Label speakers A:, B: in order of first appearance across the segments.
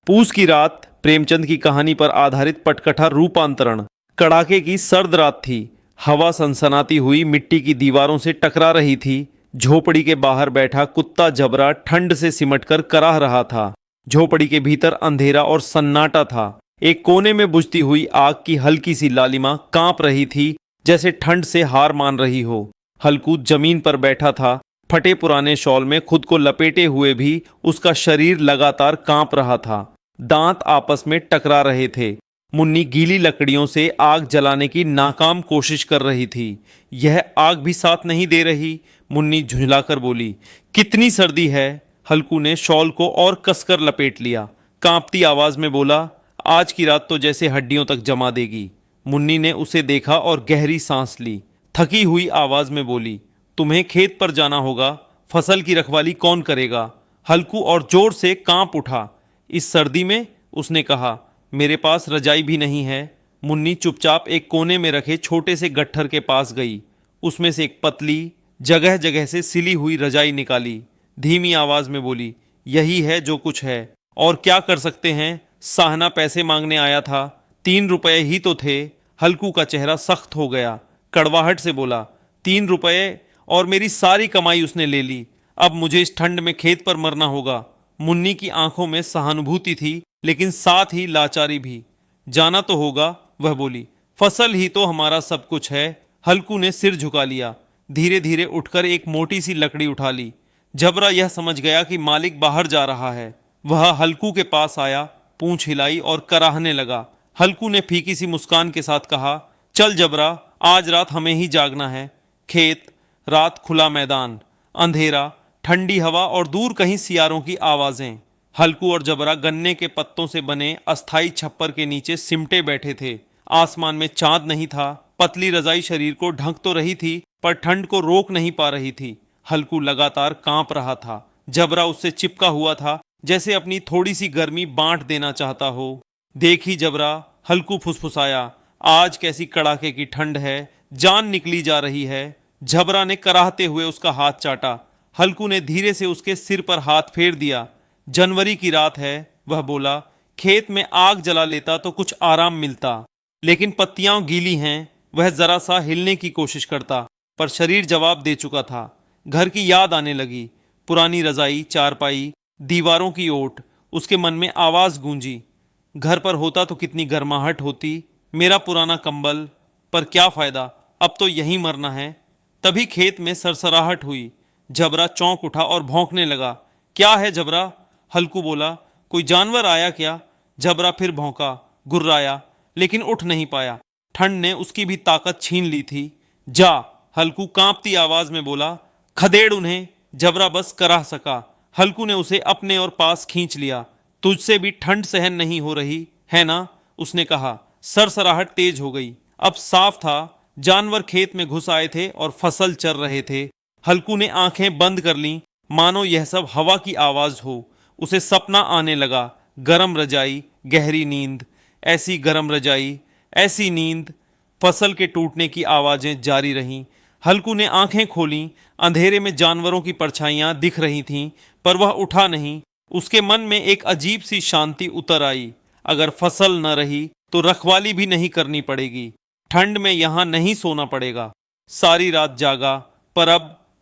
A: पूस की रात प्रेमचंद की कहानी पर आधारित पटकथा रूपांतरण। कड़ाके की सर्द रात थी। हवा सनसनाती हुई मिट्टी की दीवारों से टकरा रही थी। झोपड़ी के बाहर बैठा कुत्ता जबरा ठंड से सिमटकर कराह रहा था। झोपड़ी के भीतर अंधेरा और सन्नाटा था। एक कोने में बुझती हुई आग की हल्की सी लालिमा कांप रही थी, जैसे ठंड से हार मान रही हो। हल्कू जमीन पर बैठा था। फटे पुराने शॉल में खुद को लपेटे हुए भी उसका शरीर लगातार कांप रहा था। दांत आपस में टकरा रहे थे। मुन्नी गीली लकड़ियों से आग जलाने की नाकाम कोशिश कर रही थी। यह आग भी साथ नहीं दे रही। मुन्नी झुंझलाकर बोली, कितनी सर्दी है। हल्कू ने शॉल को और कसकर लपेट लिया। कांपती आवाज में बोला, आज की रात तो जैसे हड्डियों तक जमा देगी। मुन्नी ने उसे देखा और गहरी सांस ली। थकी हुई आवाज में बोली, तुम्हें खेत पर जाना होगा। फसल की रखवाली कौन करेगा। हल्कू और जोर से कांप उठा। इस सर्दी में, उसने कहा, मेरे पास रजाई भी नहीं है। मुन्नी चुपचाप एक कोने में रखे छोटे से गट्ठर के पास गई। उसमें से एक पतली, जगह जगह से सिली हुई रजाई निकाली। धीमी आवाज में बोली, यही है जो कुछ है, और क्या कर सकते हैं। साहना पैसे मांगने आया था, 3 रुपए ही तो थे। हल्कू का चेहरा सख्त हो गया। कड़वाहट से बोला, 3 रुपए, और मेरी सारी कमाई उसने ले ली। अब मुझे इस ठंड में खेत पर मरना होगा। मुन्नी की आंखों में सहानुभूति थी, लेकिन साथ ही लाचारी भी। जाना तो होगा, वह बोली, फसल ही तो हमारा सब कुछ है। हल्कू ने सिर झुका लिया। धीरे धीरे उठकर एक मोटी सी लकड़ी उठा ली। जबरा यह समझ गया कि मालिक बाहर जा रहा है। वह हल्कू के पास आया, पूंछ हिलाई और कराहने लगा। हल्कू ने फीकी सी मुस्कान के साथ कहा, चल जबरा, आज रात हमें ही जागना है। खेत, रात, खुला मैदान, अंधेरा, ठंडी हवा और दूर कहीं सियारों की आवाजें। हल्कू और जबरा गन्ने के पत्तों से बने अस्थाई छप्पर के नीचे सिमटे बैठे थे। आसमान में चांद नहीं था। पतली रजाई शरीर को ढक तो रही थी, पर ठंड को रोक नहीं पा रही थी। हल्कू लगातार कांप रहा था। जबरा उससे चिपका हुआ था, जैसे अपनी थोड़ी सी गर्मी बांट देना चाहता हो। देखी जबरा, हल्कू फुसफुसाया, आज कैसी कड़ाके की ठंड है, जान निकली जा रही है। जबरा ने कराहते हुए उसका हाथ चाटा। हल्कू ने धीरे से उसके सिर पर हाथ फेर दिया। जनवरी की रात है, वह बोला, खेत में आग जला लेता तो कुछ आराम मिलता, लेकिन पत्तियां गीली हैं। वह जरा सा हिलने की कोशिश करता, पर शरीर जवाब दे चुका था। घर की याद आने लगी। पुरानी रजाई, चारपाई, दीवारों की ओट। उसके मन में आवाज गूंजी, घर पर होता तो कितनी गर्माहट होती। मेरा पुराना कंबल, पर क्या फायदा, अब तो यहीं मरना है। तभी खेत में सरसराहट हुई। जबरा चौंक उठा और भौंकने लगा। क्या है जबरा, हल्कू बोला, कोई जानवर आया क्या। जबरा फिर भौंका, गुर्राया, लेकिन उठ नहीं पाया। ठंड ने उसकी भी ताकत छीन ली थी। जा, हल्कू कांपती आवाज में बोला, खदेड़ उन्हें। जबरा बस कराह सका। हल्कू ने उसे अपने और पास खींच लिया। तुझसे भी ठंड सहन नहीं हो रही है ना, उसने कहा। सरसराहट तेज हो गई। अब साफ था, जानवर खेत में घुस आए थे और फसल चर रहे थे। हल्कू ने आंखें बंद कर लीं, मानो यह सब हवा की आवाज हो। उसे सपना आने लगा, गरम रजाई, गहरी नींद। ऐसी गरम रजाई, ऐसी नींद। फसल के टूटने की आवाजें जारी रहीं। हल्कू ने आंखें खोलीं। अंधेरे में जानवरों की परछाइयां दिख रही थीं, पर वह उठा नहीं। उसके मन में एक अजीब सी शांति उतर आई। अगर फसल न रही तो रखवाली भी नहीं करनी पड़ेगी। ठंड में यहां नहीं सोना पड़ेगा। सारी रात जागा, पर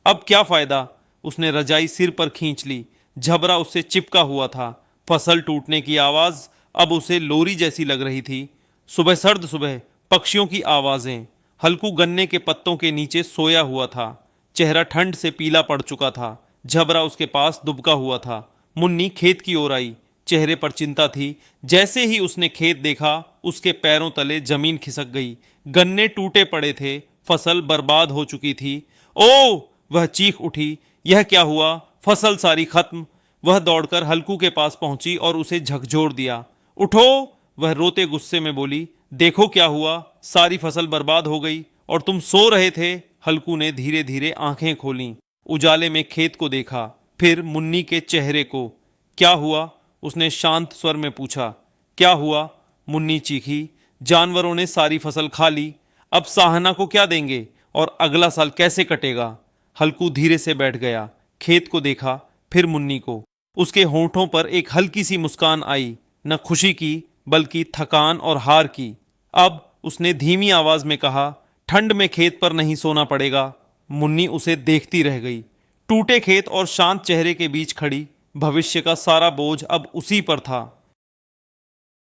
A: अब क्या फायदा। उसने रजाई सिर पर खींच ली। झबरा उससे चिपका हुआ था। फसल टूटने की आवाज अब उसे लोरी जैसी लग रही थी। सुबह, सर्द सुबह, पक्षियों की आवाजें। हल्कू गन्ने के पत्तों के नीचे सोया हुआ था। चेहरा ठंड से पीला पड़ चुका था। झबरा उसके पास दुबका हुआ था। मुन्नी खेत की ओर आई। चेहरे पर चिंता थी। जैसे ही उसने खेत देखा, उसके पैरों तले जमीन खिसक गई। गन्ने टूटे पड़े थे, फसल बर्बाद हो चुकी थी। ओ, वह चीख उठी, यह क्या हुआ, फसल सारी खत्म। वह दौड़कर हल्कू के पास पहुंची और उसे झकझोर दिया। उठो, वह रोते गुस्से में बोली, देखो क्या हुआ, सारी फसल बर्बाद हो गई, और तुम सो रहे थे। हल्कू ने धीरे धीरे आंखें खोलीं। उजाले में खेत को देखा, फिर मुन्नी के चेहरे को। क्या हुआ, उसने शांत स्वर में पूछा। क्या हुआ, मुन्नी चीखी, जानवरों ने सारी फसल खा ली। अब साहना को क्या देंगे, और अगला साल कैसे कटेगा। हल्कू धीरे से बैठ गया। खेत को देखा, फिर मुन्नी को। उसके होंठों पर एक हल्की सी मुस्कान आई। न खुशी की बल्कि थकान और हार की। अब उसने धीमी आवाज में कहा, ठंड में खेत पर नहीं सोना पड़ेगा। मुन्नी उसे देखती रह गई। टूटे खेत और शांत चेहरे के बीच खड़ी, भविष्य का सारा बोझ अब उसी पर था।